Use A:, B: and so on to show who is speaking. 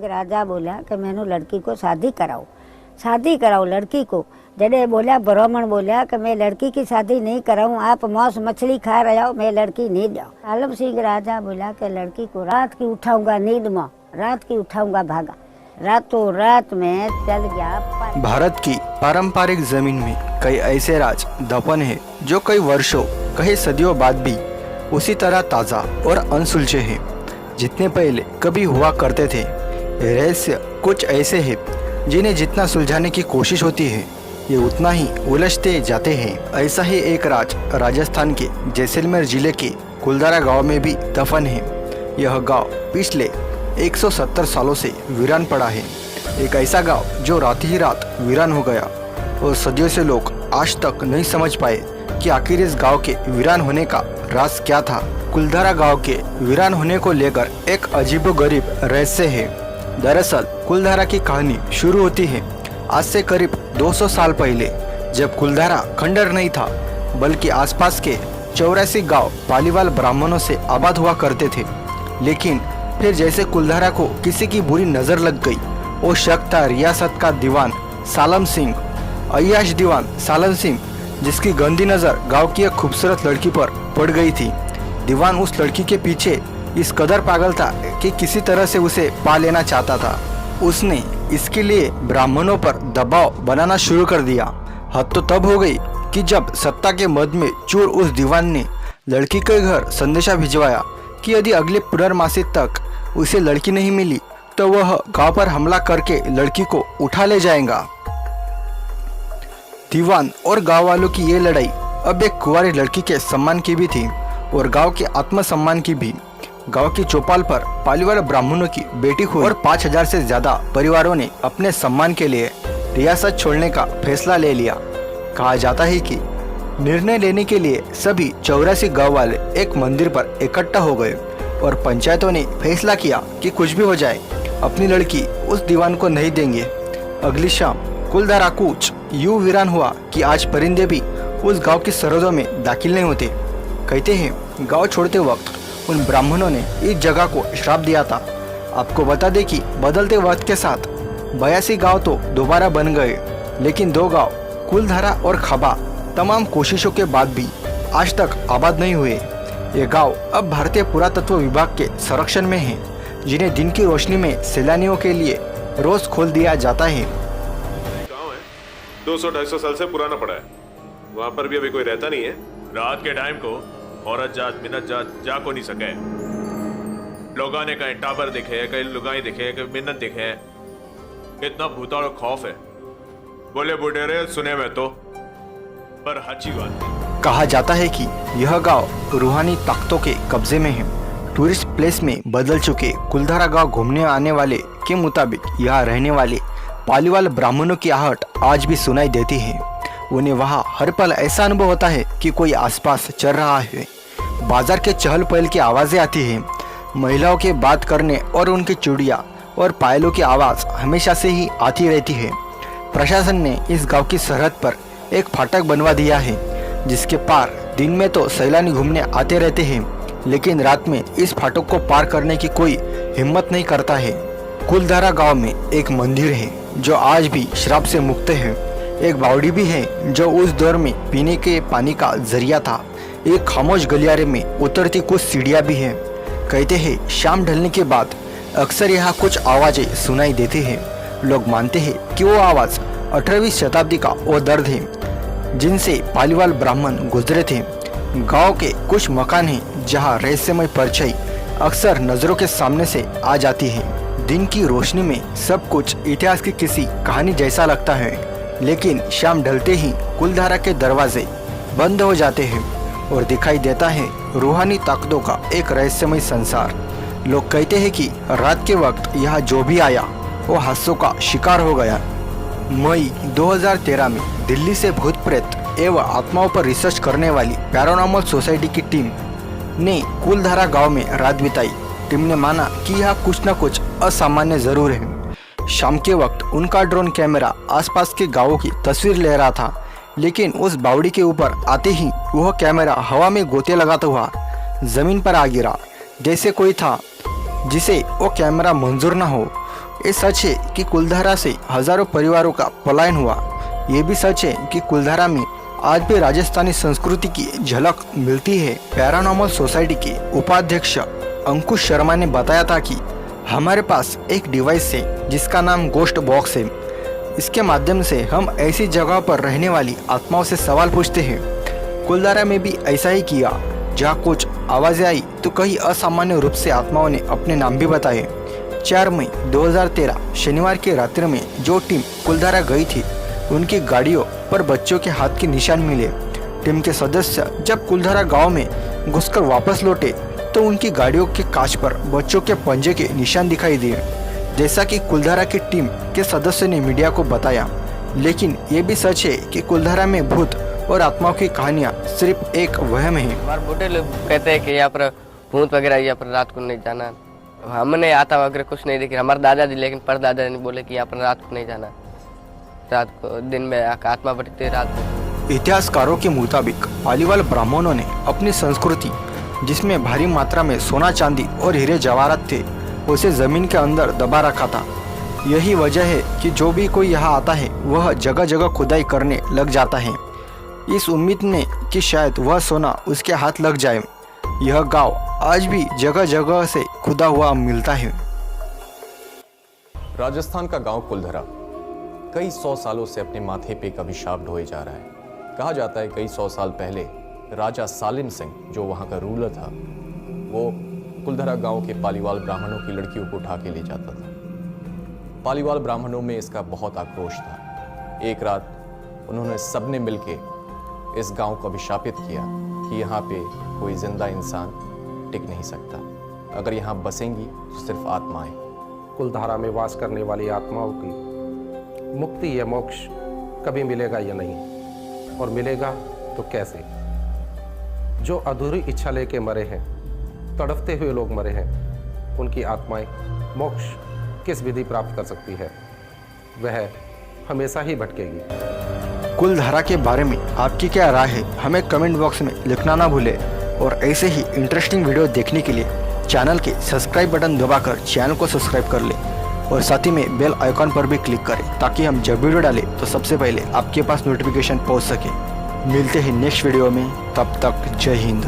A: सिंह राजा बोला कि मैंने लड़की को शादी कराओ लड़की को। जडे बोला ब्राह्मण बोला कि मैं लड़की की शादी नहीं कराऊं, आप मांस मछली खा रहे हो, मैं लड़की नहीं जाऊँ। आलम सिंह राजा बोला कि लड़की को रात की उठाऊंगा नींद में, रात की उठाऊंगा भागा। रातों रात में चल गया।
B: भारत की पारंपरिक जमीन में कई ऐसे राज दफन है जो कई वर्षों कई सदियों बाद भी उसी तरह ताज़ा और अनसुलझे हैं जितने पहले कभी हुआ करते थे। रहस्य कुछ ऐसे हैं जिन्हें जितना सुलझाने की कोशिश होती है ये उतना ही उलझते जाते हैं। ऐसा ही एक राज राजस्थान के जैसलमेर जिले के कुलधारा गांव में भी दफन है। यह गांव पिछले 170 सालों से वीरान पड़ा है। एक ऐसा गांव जो रात ही रात वीरान हो गया और सदियों से लोग आज तक नहीं समझ पाए कि आखिर इस गांव के वीरान होने का राज क्या था। कुलधारा गांव के वीरान होने को लेकर एक अजीबोगरीब रहस्य है। दरअसल कुलधारा की कहानी शुरू होती है आज से करीब 200 साल पहले, जब कुलधारा खंडर नहीं था बल्कि आसपास के 84 गांव पालीवाल ब्राह्मणों से आबाद हुआ करते थे। लेकिन फिर जैसे कुलधारा को किसी की बुरी नजर लग गई, वो शक था रियासत का दीवान सालम सिंह, अय्याश दीवान सालम सिंह, जिसकी गंदी नजर गांव की एक खूबसूरत लड़की पर पड़ गई थी। दीवान उस लड़की के पीछे इस कदर पागल था कि किसी तरह से उसे पा लेना चाहता था। उसने इसके लिए ब्राह्मणों पर दबाव बनाना शुरू कर दिया। हद तो तब हो गई कि जब सत्ता के मद में चूर उस दीवान ने लड़की के घर संदेशा भिजवाया कि यदि अगले पुनर्मासी तक उसे लड़की नहीं मिली तो वह गांव पर हमला करके लड़की को उठा ले जाएगा। दीवान और गांव वालों की ये लड़ाई अब एक कुंवारी लड़की के सम्मान की भी थी और गांव के आत्मसम्मान की भी। गांव की चौपाल पर पालीवाल ब्राह्मणों की बेटी हुई और 5000 से ज्यादा परिवारों ने अपने सम्मान के लिए रियासत छोड़ने का फैसला ले लिया। कहा जाता है कि निर्णय लेने के लिए सभी 84 गांव वाले एक मंदिर पर इकट्ठा हो गए और पंचायतों ने फैसला किया कि कुछ भी हो जाए अपनी लड़की उस दीवान को नहीं देंगे। अगली शाम कुलधारा कूच यूं वीरान हुआ कि आज परिंदे भी उस गांव की सरहदों में दाखिल नहीं होते। कहते हैं गांव छोड़ते वक्त उन ब्राह्मणों ने इस जगह को श्राप दिया था। आपको बता दें कि बदलते वक्त के साथ 82 गांव तो दोबारा बन गए, लेकिन 2 गांव कुलधारा और खबा तमाम कोशिशों के बाद भी आज तक आबाद नहीं हुए। ये गांव अब भारतीय पुरातत्व विभाग के संरक्षण में हैं, जिन्हें दिन की रोशनी में सैलानियों के लिए रोज खोल दिया जाता है।
C: गांव है 200-250 साल से पुराना पड़ा है, वहाँ पर भी अभी कोई रहता नहीं है। रात के टाइम को औरत जात मिन्नत जात जा को नहीं सके। लोगों ने कहीं टाबर दिखे, कहीं लुगाई दिखे, कहीं मिन्नत दिखे। इतना भूता और खौफ है, बोले बुढ़ेरे सुने में तो, पर अच्छी बात है।
B: कहा जाता है कि यह गांव रूहानी ताकतों के कब्जे में है। टूरिस्ट प्लेस में बदल चुके कुलधारा गांव घूमने आने वाले के मुताबिक यहाँ रहने वाले पालीवाल ब्राह्मणों की आहट आज भी सुनाई देती है। उन्हें वहाँ हर पल ऐसा अनुभव होता है कि कोई आसपास चल रहा है। बाजार के चहल पहल की आवाज़ें आती हैं। महिलाओं के बात करने और उनकी चूड़ियाँ और पायलों की आवाज़ हमेशा से ही आती रहती है। प्रशासन ने इस गांव की सरहद पर एक फाटक बनवा दिया है, जिसके पार दिन में तो सैलानी घूमने आते रहते हैं, लेकिन रात में इस फाटक को पार करने की कोई हिम्मत नहीं करता है। कुलधारा गांव में एक मंदिर है जो आज भी श्राप से मुक्त है। एक बावड़ी भी है जो उस दौर में पीने के पानी का जरिया था। एक खामोश गलियारे में उतरती कुछ सीढ़ियाँ भी हैं। कहते हैं शाम ढलने के बाद अक्सर यहाँ कुछ आवाज़ें सुनाई देती हैं। लोग मानते हैं कि वो आवाज़ 18वीं शताब्दी का वो दर्द है जिनसे पालीवाल ब्राह्मण गुजरे थे। गांव के कुछ मकान हैं जहाँ रहस्यमय परछाई अक्सर नज़रों के सामने से आ जाती है। दिन की रोशनी में सब कुछ इतिहास की किसी कहानी जैसा लगता है, लेकिन शाम ढलते ही कुलधारा के दरवाजे बंद हो जाते हैं और दिखाई देता है रूहानी ताकतों का एक रहस्यमय संसार। लोग कहते हैं कि रात के वक्त यहाँ जो भी आया वो हादसों का शिकार हो गया। मई 2013 में दिल्ली से भूत प्रेत एवं आत्माओं पर रिसर्च करने वाली पैरानॉर्मल सोसाइटी की टीम ने कुलधारा गांव में रात बिताई। टीम ने माना कि यहाँ कुछ न कुछ असामान्य जरूर है। शाम के वक्त उनका ड्रोन कैमरा आसपास के गांवों की तस्वीर ले रहा था, लेकिन उस बावड़ी के ऊपर आते ही वह कैमरा हवा में गोते लगाता हुआ जमीन पर आ गिरा। जैसे कोई था जिसे वो कैमरा मंजूर न हो। ये सच है कि कुलधारा से हजारों परिवारों का पलायन हुआ। ये भी सच है कि कुलधारा में आज भी राजस्थानी संस्कृति की झलक मिलती है। पैरानॉर्मल सोसाइटी के उपाध्यक्ष अंकुश शर्मा ने बताया था कि हमारे पास एक डिवाइस है जिसका नाम गोस्ट बॉक्स है। इसके माध्यम से हम ऐसी जगह पर रहने वाली आत्माओं से सवाल पूछते हैं। कुलधारा में भी ऐसा ही किया। जहाँ कुछ आवाजें आई तो कई असामान्य रूप से आत्माओं ने अपने नाम भी बताए। 4 मई 2013 शनिवार की रात्रि में जो टीम कुलधारा गई थी उनकी गाड़ियों पर बच्चों के हाथ के निशान मिले। टीम के सदस्य जब कुलधारा गांव में घुसकर वापस लौटे तो उनकी गाड़ियों के कांच पर बच्चों के पंजे के निशान दिखाई दिए, जैसा कि कुलधारा की टीम के सदस्य ने मीडिया को बताया। लेकिन ये भी सच है कि कुलधारा में भूत और आत्माओं की कहानियाँ सिर्फ एक वहम है।
D: हमारे बूढ़े लोग कहते हैं कि यहाँ पर भूत वगैरह यहाँ पर रात को नहीं जाना। हमने आता वगैरह कुछ नहीं देखी, हमारे दादाजी, लेकिन परदादा ने बोले कि यहाँ पर रात को नहीं जाना, रात को दिन में आत्मा बढ़ती है रात को।
B: इतिहासकारों के मुताबिक पालीवाल ब्राह्मणों ने अपनी संस्कृति, जिसमें भारी मात्रा में सोना चांदी और हीरे जवाहरात थे, उसे जमीन के अंदर दबा रखा था। यही वजह है कि जो भी कोई यहाँ आता है वह जगह जगह खुदाई करने लग जाता है, इस उम्मीद में कि शायद वह सोना उसके हाथ लग जाए। यह गांव आज भी जगह जगह से खुदा हुआ मिलता है।
E: राजस्थान का गांव कुलधरा कई 100 सालों से अपने माथे पे एक अभिशाप ढोए जा रहा है। कहा जाता है कई 100 साल पहले राजा सालिम सिंह, जो वहां का रूलर था, वो कुलधरा गांव के पालीवाल ब्राह्मणों की लड़कियों को उठा के ले जाता था। पालीवाल ब्राह्मणों में इसका बहुत आक्रोश था। एक रात उन्होंने सबने मिलके इस गांव को अभिशापित किया कि यहाँ पे कोई जिंदा इंसान टिक नहीं सकता, अगर यहाँ बसेंगी तो सिर्फ आत्माएं।
F: कुलधारा में वास करने वाली आत्माओं की मुक्ति या मोक्ष कभी मिलेगा या नहीं, और मिलेगा तो कैसे? जो अधूरी इच्छा लेके मरे हैं, तड़पते हुए लोग मरे हैं, उनकी आत्माएं मोक्ष किस विधि प्राप्त कर सकती है? वह हमेशा ही भटकेगी।
B: कुलधारा के बारे में आपकी क्या राय है, हमें कमेंट बॉक्स में लिखना ना भूलें। और ऐसे ही इंटरेस्टिंग वीडियो देखने के लिए चैनल के सब्सक्राइब बटन दबाकर चैनल को सब्सक्राइब कर लें और साथ ही में बेल आइकॉन पर भी क्लिक करें, ताकि हम जब वीडियो डालें तो सबसे पहले आपके पास नोटिफिकेशन पहुंच सके। मिलते हैं नेक्स्ट वीडियो में, तब तक जय हिंद।